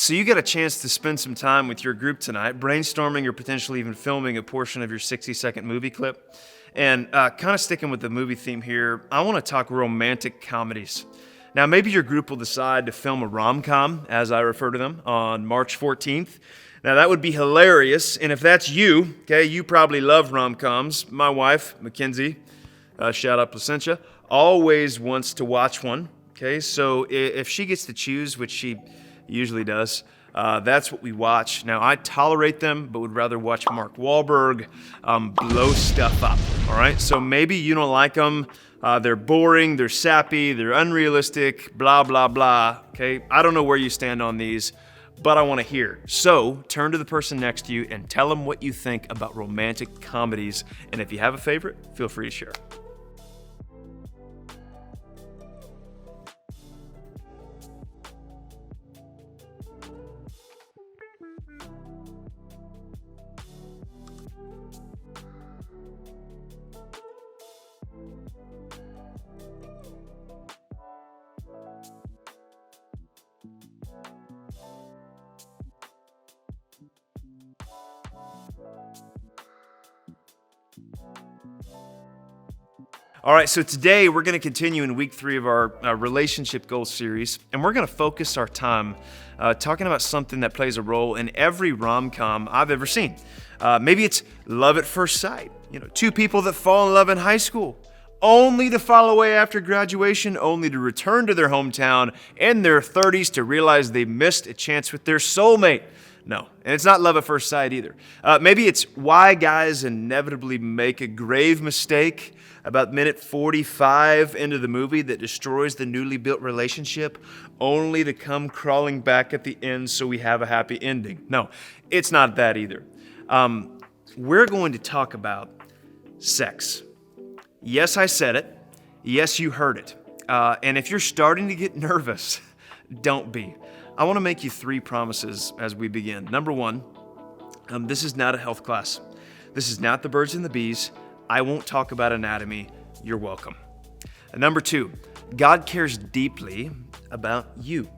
So you get a chance to spend some time with your group tonight, brainstorming or potentially even filming a portion of your 60-second movie clip. And kind of sticking with the movie theme here, I want to talk romantic comedies. Now, maybe your group will decide to film a rom-com, as I refer to them, on March 14th. Now, that would be hilarious, and if that's you, okay, you probably love rom-coms. My wife, Mackenzie, shout out Placentia, always wants to watch one, okay? So if she gets to choose, which she usually does, that's what we watch. Now, I tolerate them, but would rather watch Mark Wahlberg blow stuff up, all right? So maybe you don't like them. They're boring, they're sappy, they're unrealistic, blah, blah, blah, okay? I don't know where you stand on these, but I want to hear. So turn to the person next to you and tell them what you think about romantic comedies. And if you have a favorite, feel free to share. All right, so today we're going to continue in week 3 of our relationship goals series, and we're going to focus our time talking about something that plays a role in every rom-com I've ever seen. Maybe it's love at first sight. Two people that fall in love in high school, only to fall away after graduation, only to return to their hometown in their 30s to realize they missed a chance with their soulmate. No, and it's not love at first sight either. Maybe it's why guys inevitably make a grave mistake about minute 45 into the movie that destroys the newly built relationship, only to come crawling back at the end so we have a happy ending. No, it's not that either. We're going to talk about sex. Yes, I said it. Yes, you heard it. And if you're starting to get nervous, don't be. I want to make you 3 promises as we begin. Number 1, this is not a health class. This is not the birds and the bees. I won't talk about anatomy. You're welcome. And number 2, God cares deeply about you.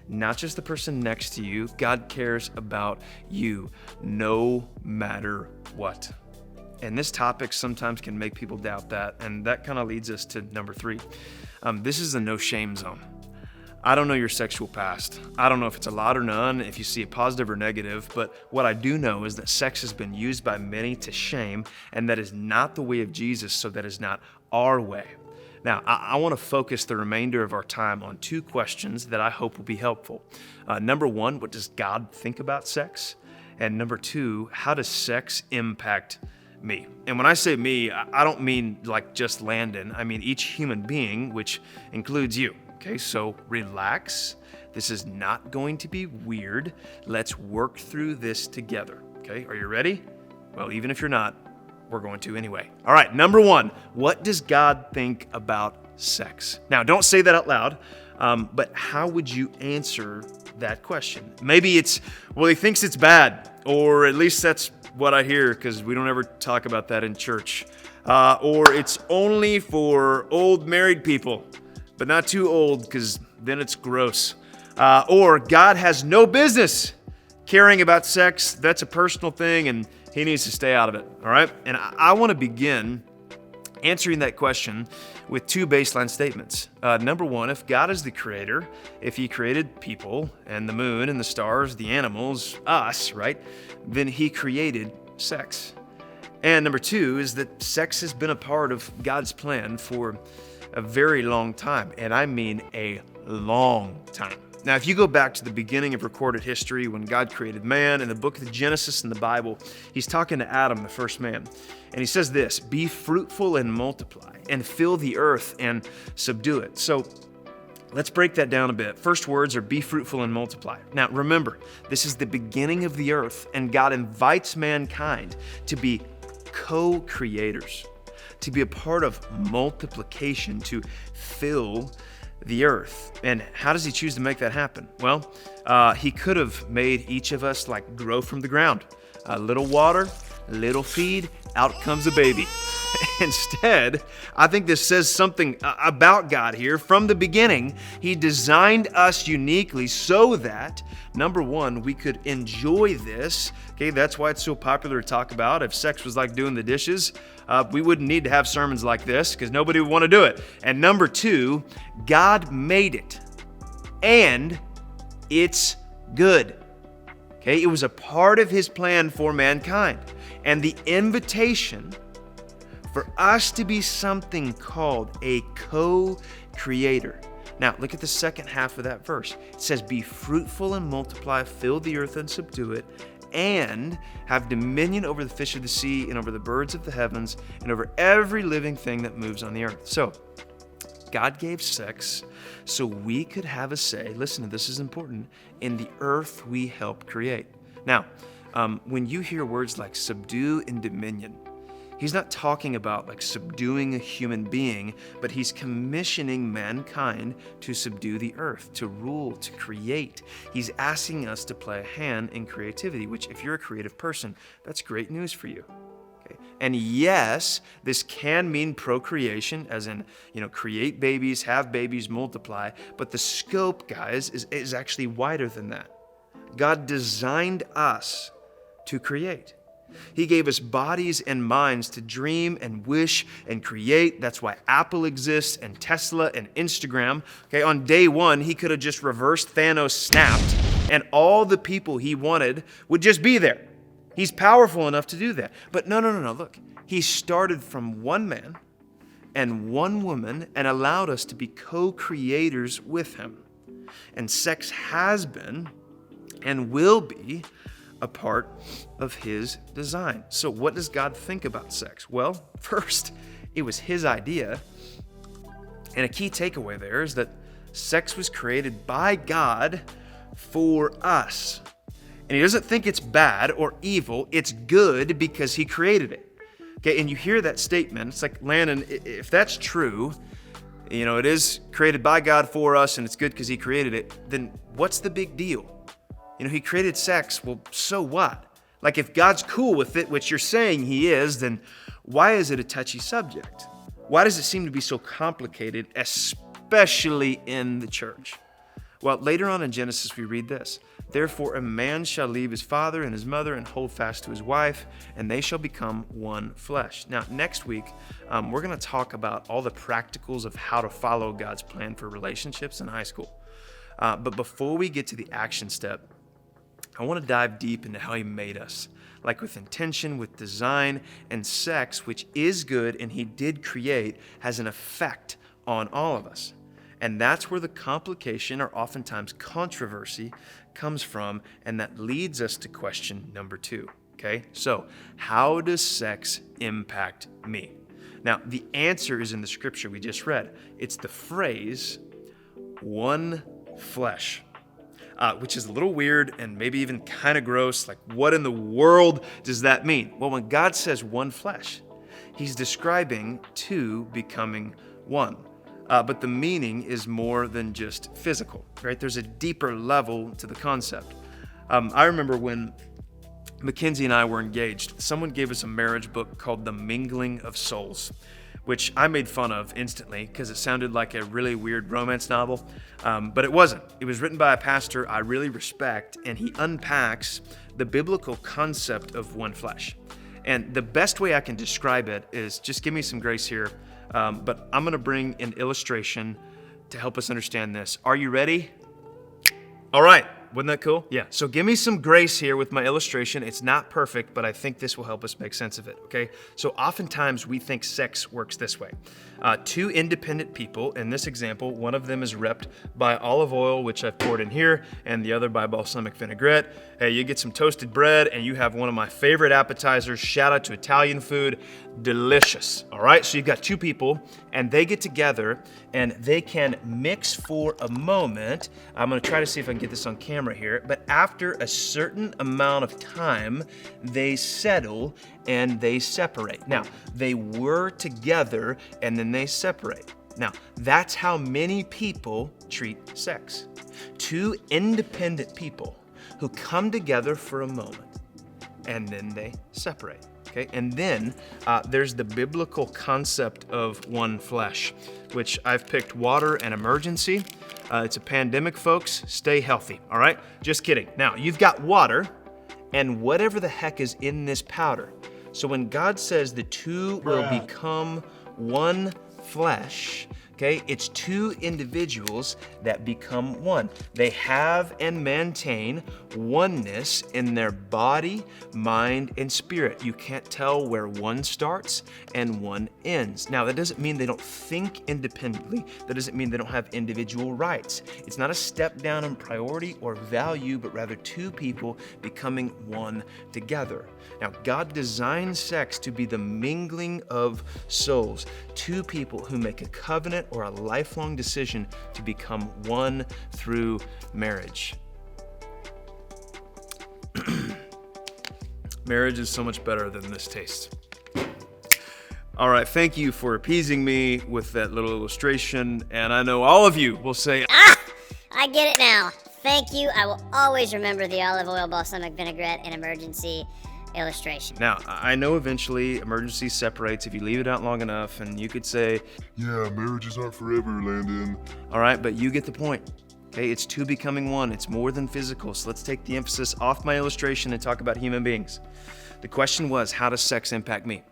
Not just the person next to you. God cares about you no matter what. And this topic sometimes can make people doubt that. And that kind of leads us to number 3. This is a no shame zone. I don't know your sexual past. I don't know if it's a lot or none, if you see it positive or negative, but what I do know is that sex has been used by many to shame, and that is not the way of Jesus, so that is not our way. Now, I want to focus the remainder of our time on 2 questions that I hope will be helpful. Number 1, what does God think about sex? And number 2, how does sex impact me? And when I say me, I don't mean like just Landon. I mean each human being, which includes you. Okay, so relax. This is not going to be weird. Let's work through this together. Okay, are you ready? Well, even if you're not, we're going to anyway. All right, number 1, what does God think about sex? Now, don't say that out loud, but how would you answer that question? Maybe it's, well, he thinks it's bad, or at least that's what I hear because we don't ever talk about that in church. Or it's only for old married people. But not too old, because then it's gross. Or God has no business caring about sex. That's a personal thing, and he needs to stay out of it, all right? And I want to begin answering that question with 2 baseline statements. Number 1, if God is the creator, if he created people and the moon and the stars, the animals, us, right, then he created sex. And number 2 is that sex has been a part of God's plan for a very long time, and I mean a long time. Now, if you go back to the beginning of recorded history when God created man in the book of Genesis in the Bible, he's talking to Adam, the first man, and he says this, be fruitful and multiply and fill the earth and subdue it. So let's break that down a bit. First words are be fruitful and multiply. Now, remember, this is the beginning of the earth, and God invites mankind to be co-creators, to be a part of multiplication, to fill the earth. And how does he choose to make that happen? Well, he could have made each of us like grow from the ground. A little water, a little feed, out comes a baby. Instead, I think this says something about God here. From the beginning, He designed us uniquely so that, number one, we could enjoy this. Okay, that's why it's so popular to talk about. If sex was like doing the dishes, we wouldn't need to have sermons like this because nobody would want to do it. And number two, God made it, and it's good. Okay, it was a part of His plan for mankind. And the invitation for us to be something called a co-creator. Now, look at the second half of that verse. It says, be fruitful and multiply, fill the earth and subdue it, and have dominion over the fish of the sea and over the birds of the heavens and over every living thing that moves on the earth. So, God gave sex so we could have a say, listen, this is important, in the earth we help create. Now, when you hear words like subdue and dominion, He's not talking about like subduing a human being, but He's commissioning mankind to subdue the earth, to rule, to create. He's asking us to play a hand in creativity, which if you're a creative person, that's great news for you. Okay? And yes, this can mean procreation, as in, create babies, have babies, multiply, but the scope, guys, is actually wider than that. God designed us to create. He gave us bodies and minds to dream and wish and create. That's why Apple exists and Tesla and Instagram. Okay, on day one, He could have just reversed Thanos snapped and all the people He wanted would just be there. He's powerful enough to do that. But no. Look, He started from one man and one woman and allowed us to be co-creators with Him. And sex has been and will be a part of His design. So what does God think about sex? Well, first, it was His idea. And a key takeaway there is that sex was created by God for us. And He doesn't think it's bad or evil. It's good because He created it. Okay, and you hear that statement. It's like, Landon, if that's true, it is created by God for us and it's good because He created it, then what's the big deal? He created sex, well, so what? Like if God's cool with it, which you're saying He is, then why is it a touchy subject? Why does it seem to be so complicated, especially in the church? Well, later on in Genesis, we read this. Therefore, a man shall leave his father and his mother and hold fast to his wife, and they shall become one flesh. Now, next week, we're going to talk about all the practicals of how to follow God's plan for relationships in high school. But before we get to the action step, I want to dive deep into how He made us, like with intention, with design, and sex, which is good and He did create, has an effect on all of us. And that's where the complication or oftentimes controversy comes from, and that leads us to question number 2. Okay, so how does sex impact me? Now, the answer is in the scripture we just read. It's the phrase, one flesh. Which is a little weird and maybe even kind of gross. Like, what in the world does that mean? Well, when God says one flesh, He's describing two becoming one. But the meaning is more than just physical, right? There's a deeper level to the concept. I remember when Mackenzie and I were engaged, someone gave us a marriage book called The Mingling of Souls, which I made fun of instantly because it sounded like a really weird romance novel, but it wasn't. It was written by a pastor I really respect, and he unpacks the biblical concept of one flesh. And the best way I can describe it is, just give me some grace here, but I'm going to bring an illustration to help us understand this. Are you ready? All right. Wasn't that cool? Yeah. So give me some grace here with my illustration. It's not perfect, but I think this will help us make sense of it, okay? So oftentimes we think sex works this way. Two independent people, in this example, one of them is repped by olive oil, which I've poured in here, and the other by balsamic vinaigrette. Hey, you get some toasted bread, and you have one of my favorite appetizers. Shout out to Italian food. Delicious, all right? So you've got two people, and they get together, and they can mix for a moment. I'm gonna try to see if I can get this on camera here, but after a certain amount of time, they settle and they separate. Now, they were together and then they separate. Now, that's how many people treat sex. Two independent people who come together for a moment and then they separate. Okay, and then there's the biblical concept of one flesh, which I've picked water and emergency. It's a pandemic, folks. Stay healthy, all right? Just kidding. Now, you've got water and whatever the heck is in this powder. So when God says the two will become one flesh, okay, it's two individuals that become one. They have and maintain oneness in their body, mind, and spirit. You can't tell where one starts and one ends. Now, that doesn't mean they don't think independently. That doesn't mean they don't have individual rights. It's not a step down in priority or value, but rather two people becoming one together. Now, God designed sex to be the mingling of souls, two people who make a covenant or a lifelong decision to become one through marriage. Marriage is so much better than this taste. All right, thank you for appeasing me with that little illustration, and I know all of you will say, I get it now. Thank you. I will always remember the olive oil, balsamic vinaigrette, and emergency illustration. Now, I know eventually emergency separates if you leave it out long enough, and you could say, yeah, marriages aren't forever, Landon. All right, but you get the point. Okay, it's two becoming one. It's more than physical. So let's take the emphasis off my illustration and talk about human beings. The question was, how does sex impact me?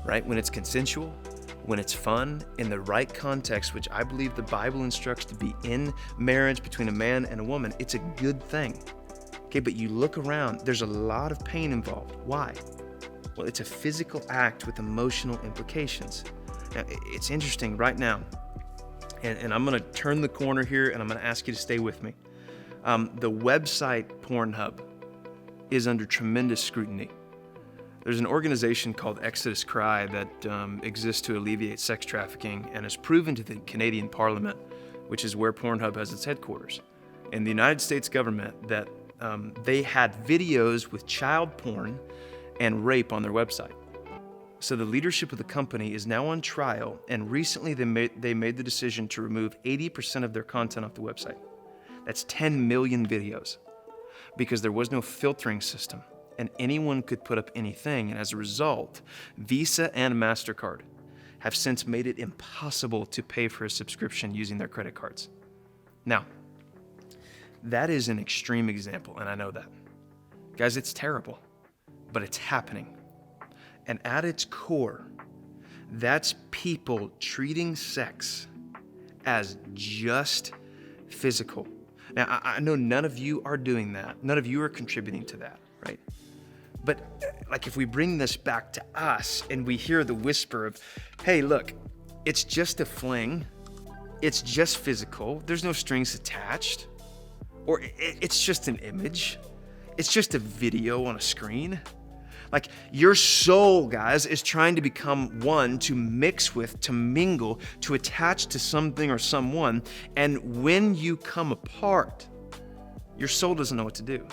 Right? When it's consensual, when it's fun, in the right context, which I believe the Bible instructs to be in marriage between a man and a woman, it's a good thing. Okay, but you look around, there's a lot of pain involved. Why? Well, it's a physical act with emotional implications. Now, it's interesting right now, and I'm gonna turn the corner here and I'm gonna ask you to stay with me. The website Pornhub is under tremendous scrutiny. There's an organization called Exodus Cry that exists to alleviate sex trafficking and has proven to the Canadian Parliament, which is where Pornhub has its headquarters, and the United States government that they had videos with child porn and rape on their website. So the leadership of the company is now on trial, and recently they made the decision to remove 80% of their content off the website. That's 10 million videos, because there was no filtering system, and anyone could put up anything, and as a result, Visa and MasterCard have since made it impossible to pay for a subscription using their credit cards. Now, that is an extreme example, and I know that. Guys, it's terrible, but it's happening. And at its core, that's people treating sex as just physical. Now, I know none of you are doing that. None of you are contributing to that, right? But like if we bring this back to us and we hear the whisper of, hey, look, it's just a fling. It's just physical. There's no strings attached. Or it's just an image. It's just a video on a screen. Like your soul, guys, is trying to become one, to mix with, to mingle, to attach to something or someone. And when you come apart, your soul doesn't know what to do.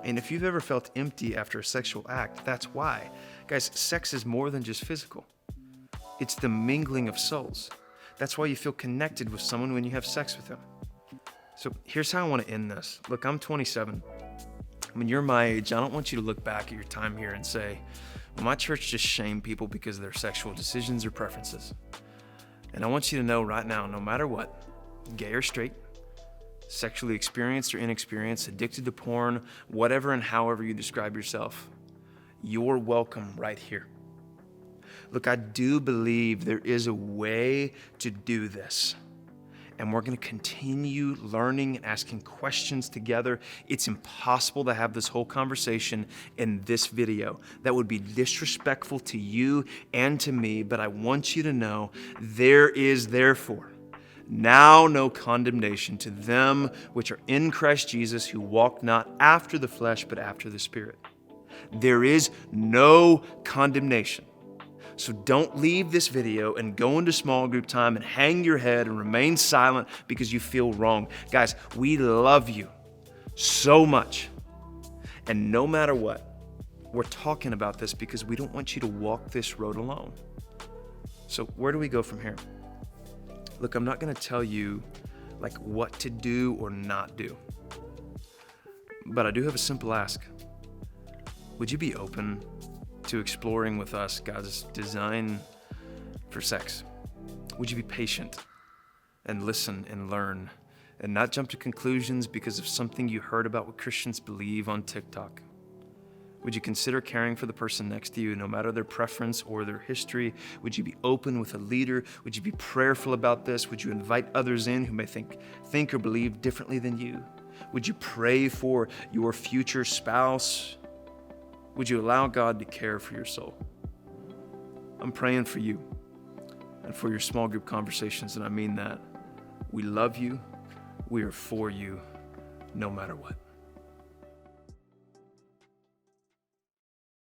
And if you've ever felt empty after a sexual act, that's why. Guys, sex is more than just physical. It's the mingling of souls. That's why you feel connected with someone when you have sex with them. So here's how I want to end this. Look, I'm 27. When you're my age, I don't want you to look back at your time here and say, well, my church just shamed people because of their sexual decisions or preferences. And I want you to know right now, no matter what, gay or straight, sexually experienced or inexperienced, addicted to porn, whatever and however you describe yourself, you're welcome right here. Look, I do believe there is a way to do this. And we're going to continue learning and asking questions together. It's impossible to have this whole conversation in this video. That would be disrespectful to you and to me, but I want you to know there is therefore now no condemnation to them which are in Christ Jesus, who walk not after the flesh, but after the Spirit. There is no condemnation. So don't leave this video and go into small group time and hang your head and remain silent because you feel wrong. Guys, we love you so much. And no matter what, we're talking about this because we don't want you to walk this road alone. So where do we go from here? Look, I'm not going to tell you like what to do or not do. But I do have a simple ask. Would you be open to exploring with us God's design for sex? Would you be patient and listen and learn and not jump to conclusions because of something you heard about what Christians believe on TikTok? Would you consider caring for the person next to you, no matter their preference or their history? Would you be open with a leader? Would you be prayerful about this? Would you invite others in who may think or believe differently than you? Would you pray for your future spouse? Would you allow God to care for your soul? I'm praying for you and for your small group conversations, and I mean that. We love you. We are for you, no matter what.